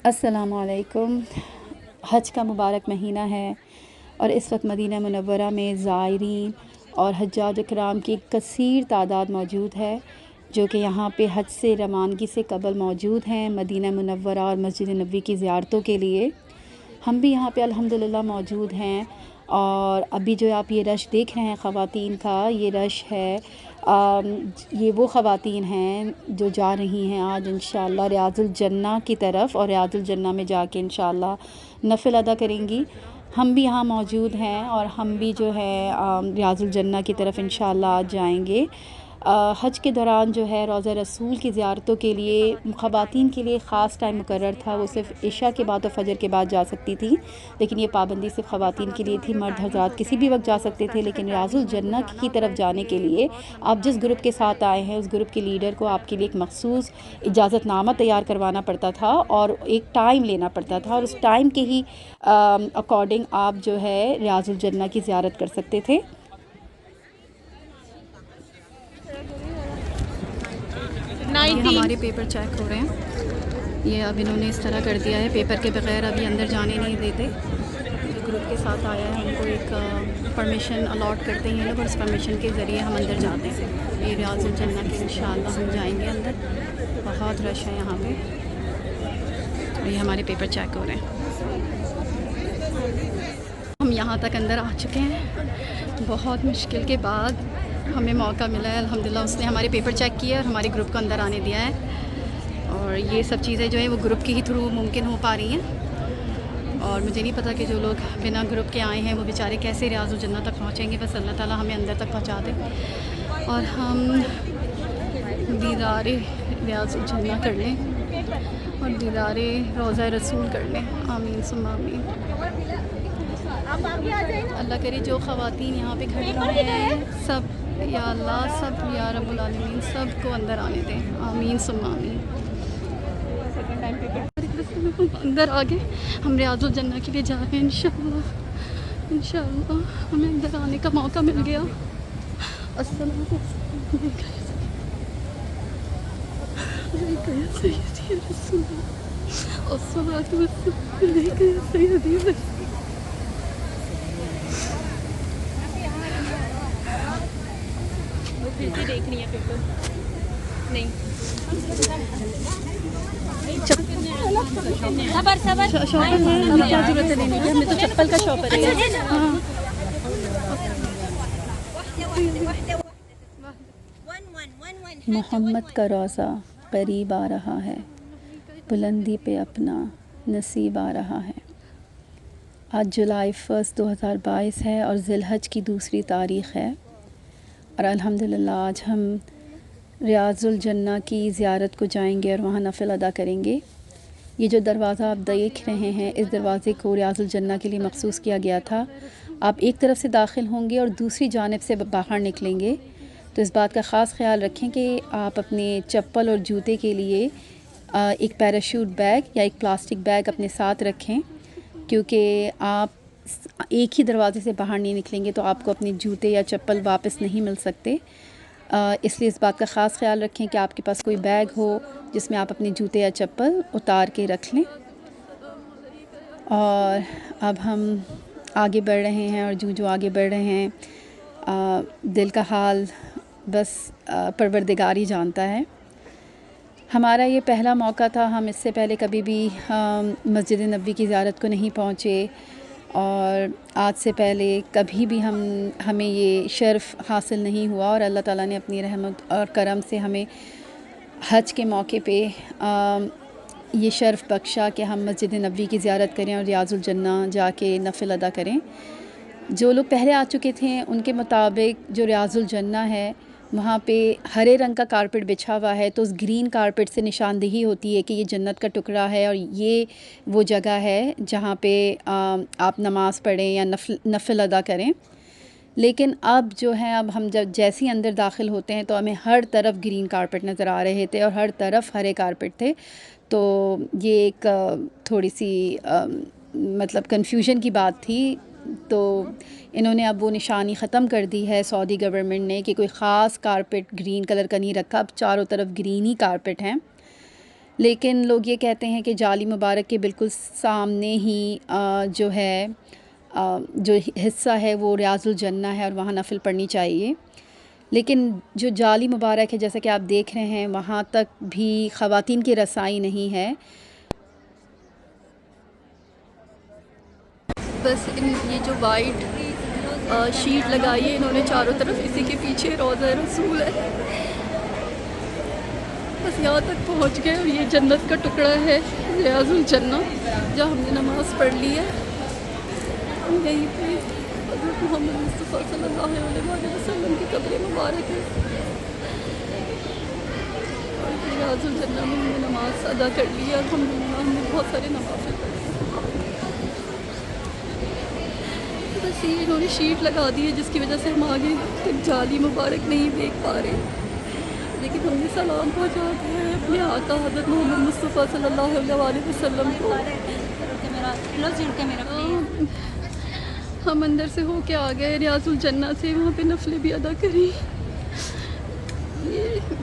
अस्सलामुअलैकुम। हज का मुबारक महीना है और इस वक्त मदीना मुनव्वरा में ज़ायरीन और हज्जाज इकराम की कसीर तादाद मौजूद है, जो कि यहाँ पे हज से रवानगी से कबल मौजूद हैं मदीना मुनव्वरा और मस्जिद नबवी की ज़ियारतों के लिए। हम भी यहाँ पे अल्हम्दुलिल्लाह मौजूद हैं। और अभी जो आप ये रश देख रहे हैं ख़वातीन का, ये रश है ये वो ख़वातीन हैं जो जा रही हैं आज इंशाअल्लाह रियाज़ुल जन्ना की तरफ़, और रियाज़ुल जन्ना में जाके इंशाअल्लाह नफ़िल अदा करेंगी। हम भी यहाँ मौजूद हैं और हम भी जो है रियाज़ुल जन्ना की तरफ़ इंशाअल्लाह आज जाएंगे। हज के दौरान जो है रोज़ा रसूल की ज़ियारतों के लिए ख़वातीन के लिए ख़ास टाइम मुकर्रर था, वो सिर्फ़ इशा के बाद और फ़जर के बाद जा सकती थी, लेकिन ये पाबंदी सिर्फ़ ख़वातीन के लिए थी। मर्द हज़रात किसी भी वक्त जा सकते थे, लेकिन रियाज़ुल जन्ना की तरफ जाने के लिए आप जिस ग्रुप के साथ आए हैं उस ग्रुप के लीडर को आपके लिए एक मख़सूस इजाज़तनामा तैयार करवाना पड़ता था और एक टाइम लेना पड़ता था, और उस टाइम के ही अकॉर्डिंग आप जो है रियाज़ुल जन्ना की ज़ियारत कर सकते थे। ये हमारे पेपर चेक हो रहे हैं। ये अब इन्होंने इस तरह कर दिया है, पेपर के बग़ैर अभी अंदर जाने नहीं देते। जो ग्रुप के साथ आया है उनको एक परमिशन अलॉट करते हैं लोग, और उस परमिशन के ज़रिए हम अंदर जाते हैं। ये रियाज़ुल जन्ना के इंशाअल्लाह हम जाएंगे अंदर। बहुत रश है यहाँ पे। और ये हमारे पेपर चेक हो रहे हैं। हम यहाँ तक अंदर आ चुके हैं। बहुत मुश्किल के बाद हमें मौका मिला है अल्हम्दुलिल्लाह। उसने हमारे पेपर चेक किया और हमारे ग्रुप को अंदर आने दिया है, और ये सब चीज़ें जो है वो ग्रुप के ही थ्रू मुमकिन हो पा रही हैं। और मुझे नहीं पता कि जो लोग बिना ग्रुप के आए हैं वो बेचारे कैसे रियाज़ुल जन्ना तक पहुँचेंगे। बस अल्लाह ताला हमें अंदर तक पहुँचा दे और हम दीदार रियाज़ुल जन्ना कर लें और दीदार रोज़ा रसूल कर लें। आमीन सुम्मा आमीन। अल्लाह करे जो ख़वातीन यहाँ पे खड़ी हैं सब, या अल्लाह सब या रब्बुल आलमीन सबको अंदर आने दें। आमीन सुम्मा आमीन। अंदर आ गए, हम रियाज़ुल जन्ना के लिए जा रहे हैं इंशाअल्लाह। इंशाअल्लाह हमें अंदर आने का मौका मिल गया। देख रही है पेपर नहीं सबर शॉपर है, हमें क्या ज़रूरत है लेने की, हमें तो चप्पल का शॉपर है। हाँ मोहम्मद का रोज़ा करीब आ रहा है, बुलंदी पे अपना नसीब आ रहा है। आज जुलाई 1 2022 है और ज़िलहज की दूसरी तारीख़ है, और अल्हम्दुलिल्लाह आज हम रियाज़ुल जन्ना की ज़ियारत को जाएंगे और वहाँ नफ़िल अदा करेंगे। ये जो दरवाज़ा आप देख रहे हैं, इस दरवाज़े को रियाज़ुल जन्ना के लिए मख़सूस किया गया था। आप एक तरफ से दाखिल होंगे और दूसरी जानिब से बाहर निकलेंगे, तो इस बात का ख़ास ख्याल रखें कि आप अपने चप्पल और जूते के लिए एक पैराशूट बैग या एक प्लास्टिक बैग अपने साथ रखें, क्योंकि आप एक ही दरवाज़े से बाहर नहीं निकलेंगे तो आपको अपने जूते या चप्पल वापस नहीं मिल सकते। इसलिए इस बात का ख़ास ख्याल रखें कि आपके पास कोई बैग हो जिसमें आप अपने जूते या चप्पल उतार के रख लें। और अब हम आगे बढ़ रहे हैं, और जो आगे बढ़ रहे हैं दिल का हाल बस परवरदिगार ही जानता है। हमारा ये पहला मौका था, हम इससे पहले कभी भी मस्जिद नबवी की ज़ियारत को नहीं पहुँचे, और आज से पहले कभी भी हमें ये शर्फ़ हासिल नहीं हुआ, और अल्लाह ताला ने अपनी रहमत और करम से हमें हज के मौके पे ये शर्फ़ बख्शा कि हम मस्जिद नबवी की ज़ियारत करें और रियाज़ुल जन्ना जाके नफ़िल अदा करें। जो लोग पहले आ चुके थे उनके मुताबिक जो रियाज़ुल जन्ना है वहाँ पे हरे रंग का कारपेट बिछा हुआ है, तो उस ग्रीन कारपेट से निशानदेही होती है कि ये जन्नत का टुकड़ा है और ये वो जगह है जहाँ पे आप नमाज़ पढ़ें या नफ़िल अदा करें। लेकिन अब जो है, अब हम जब जैसे ही अंदर दाखिल होते हैं तो हमें हर तरफ ग्रीन कारपेट नज़र आ रहे थे और हर तरफ हरे कारपेट थे। तो ये एक थोड़ी सी मतलब कन्फ्यूजन की बात थी। तो इन्होंने अब वो निशानी ख़त्म कर दी है सऊदी गवर्नमेंट ने कि कोई ख़ास कारपेट ग्रीन कलर का नहीं रखा, अब चारों तरफ ग्रीन ही कारपेट हैं। लेकिन लोग ये कहते हैं कि जाली मुबारक के बिल्कुल सामने ही जो है जो हिस्सा है वो रियाजुल जन्ना है और वहाँ नफिल पढ़नी चाहिए। लेकिन जो जाली मुबारक है, जैसा कि आप देख रहे हैं, वहाँ तक भी ख़वातीन की रसाई नहीं है। बस ये जो वाइट शीट लगाई है इन्होंने चारों तरफ, इसी के पीछे रोज़ा रसूल है। बस यहाँ तक पहुँच गए और ये जन्नत का टुकड़ा है, रियाजुल जन्ना, जहाँ हमने नमाज़ पढ़ ली है। यहीं पे हज़रत मोहम्मद मुस्तफ़ा सल्लल्लाहु अलैहि वसल्लम की कब्र मुबारक है और रियाजुल जन्ना में हमने नमाज़ अदा कर ली है। अल्हम्दुलिल्लाह हमने बहुत सारे नवाफ़िल पढ़े। बस ये इन्होंने शीट लगा दी है जिसकी वजह से हम आगे तक जाली मुबारक नहीं देख पा रहे, लेकिन हमने सलाम पहुँचा दिया है अपने आका हज़रत मोहम्मद मुस्तफ़ा सल्लल्लाहु अलैहि वसल्लम को। हम अंदर से होके आ गए रियाजुल जन्ना से, वहाँ पे नफलें भी अदा करी।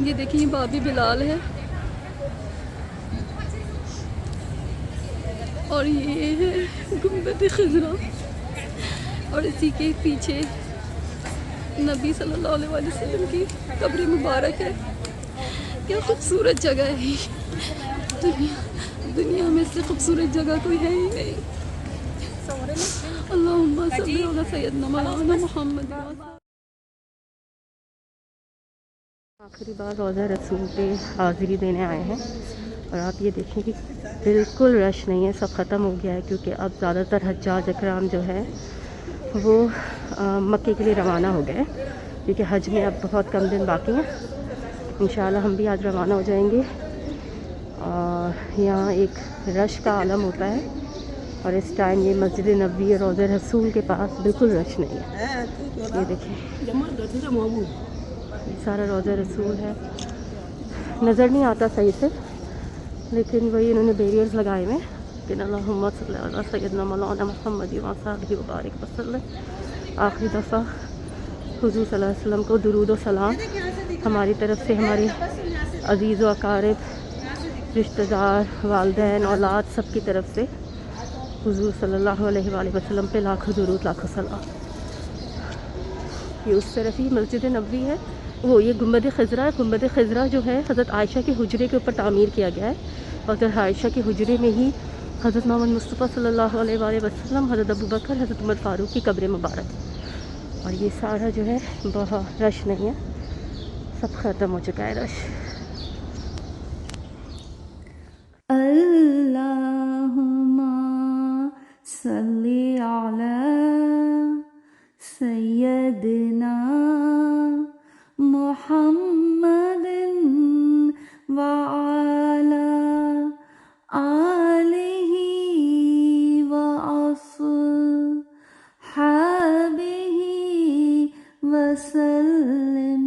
ये देखिए बाबी बिलाल है और ये है गुंबद खिज़रा और इसी के पीछे नबी सल्लल्लाहु अलैहि वसल्लम की कब्र मुबारक है। क्या खूबसूरत जगह है, दुनिया में इससे खूबसूरत जगह कोई है ही नहीं। अल्लाहुम्मा सल्ली अला सय्यदना मौलाना मुहम्मद। आखिरी बार रोज़ा रसूल पे हाज़िरी देने आए हैं और आप ये देखें कि बिल्कुल रश नहीं है, सब ख़त्म हो गया है क्योंकि अब ज़्यादातर हज्जाज इकराम जो है वो मक्के के लिए रवाना हो गए, क्योंकि हज में अब बहुत कम दिन बाकी हैं। इंशाल्लाह हम भी आज रवाना हो जाएंगे। और यहाँ एक रश का आलम होता है और इस टाइम ये मस्जिद नबवी रोज़ा रसूल के पास बिल्कुल रश नहीं है। ये देखें, ये सारा रोज़ा रसूल है, नज़र नहीं आता सही से, लेकिन वही इन्होंने बैरियर्स लगाए हुए कि अल्लाहुम्मा सल्ली अला सय्यदना मौलाना मुहम्मद व सल्लल्लाहु मुबारक वसल्लम। आखिरी दफ़ा हुज़ूर सल्लल्लाहु अलैहि वसल्लम को दुरूद व सलाम हमारी तरफ से, हमारे अज़ीज़ व अकारिब, रिश्तेदार, वालिदैन, औलाद, सब की तरफ से हुज़ूर सल्लल्लाहु अलैहि वसल्लम पे लाखों दुरूद लाखों सलाम। ये उस तरफ ही मस्जिद नबवी है, वो ये गुंबद खिज़रा है। गुंबद खिज़रा जो है हज़रत आयशा के हुजरे के ऊपर तामीर किया गया है और हज़रत आयशा के हुजरे में ही हज़रत मोहम्मद मुस्तफ़ा सल्लल्लाहु अलैहि वसल्लम, हज़रत अबू बकर, हज़रत उमर फ़ारूक की कब्र मुबारक है। और ये सारा जो है बहुत रश नहीं है, सब ख़त्म हो चुका है रश। अल्लाहुम्मा सल्ली अला सय्यदना मुहम्मदिन व अला आलिही व अस्हाबिही व सल्लिम।